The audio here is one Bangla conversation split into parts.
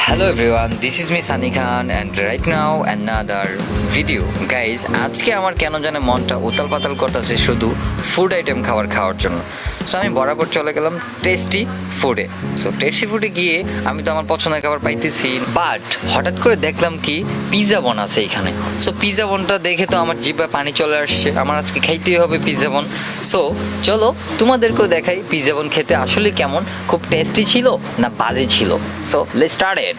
Hello everyone, this is me Sunny Khan and right now another video. Guys, আজকে আমার কেন জানে মনটা উতাল পাতাল করতেছে শুধু ফুড আইটেম খাওয়ার জন্য। সো আমি বরাবর চলে গেলাম টেস্টি ফুডে। সো টেস্টি ফুডে গিয়ে আমি তো আমার পছন্দের খাবার পাইতেছি, বাট হঠাৎ করে দেখলাম কি পিৎজা বন আছে এখানে। সো পিৎজা বনটা দেখে তো আমার জিভে পানি চলে আসছে, আমার আজকে খাইতেই হবে পিৎজা বন। সো চলো তোমাদেরকেও দেখাই পিৎজা বন খেতে আসলে কেমন, খুব টেস্টি ছিল না বাজে ছিল। So let's start it.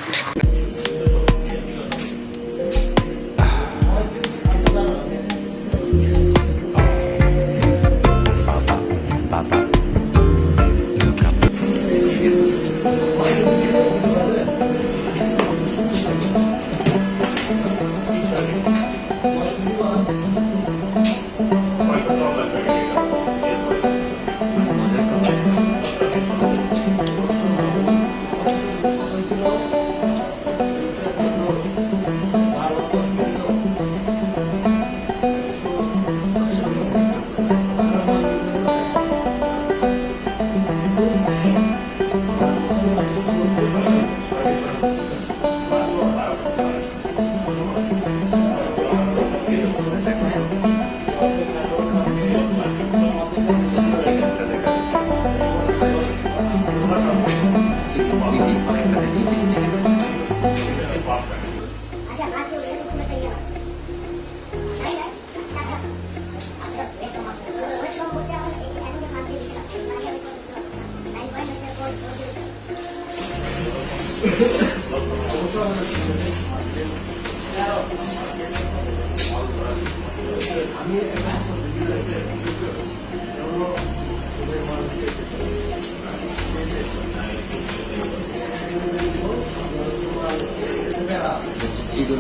Chicken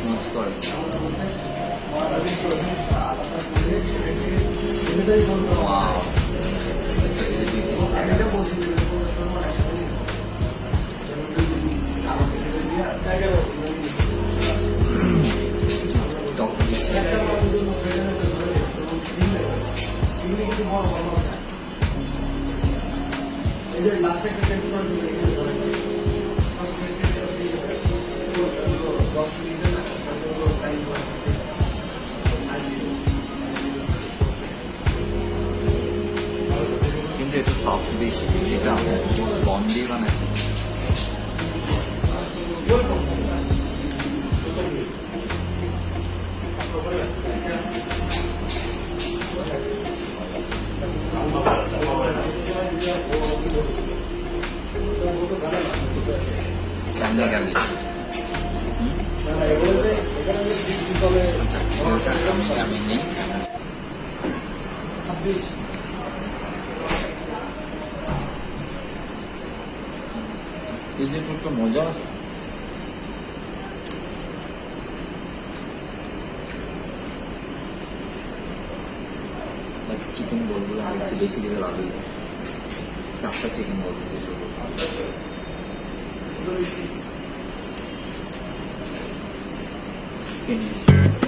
মচ করে কিন্তু একটু সফট বেশি, এটা বন দিয়ে বানাইছে। আমি নেই এই যে একটু মজা আছে। চিকেন বলগুলো আর একটু বেশি দিকে লাগবে, 4টা চিকেন বল দিচ্ছে শুধু। ফিনিশ।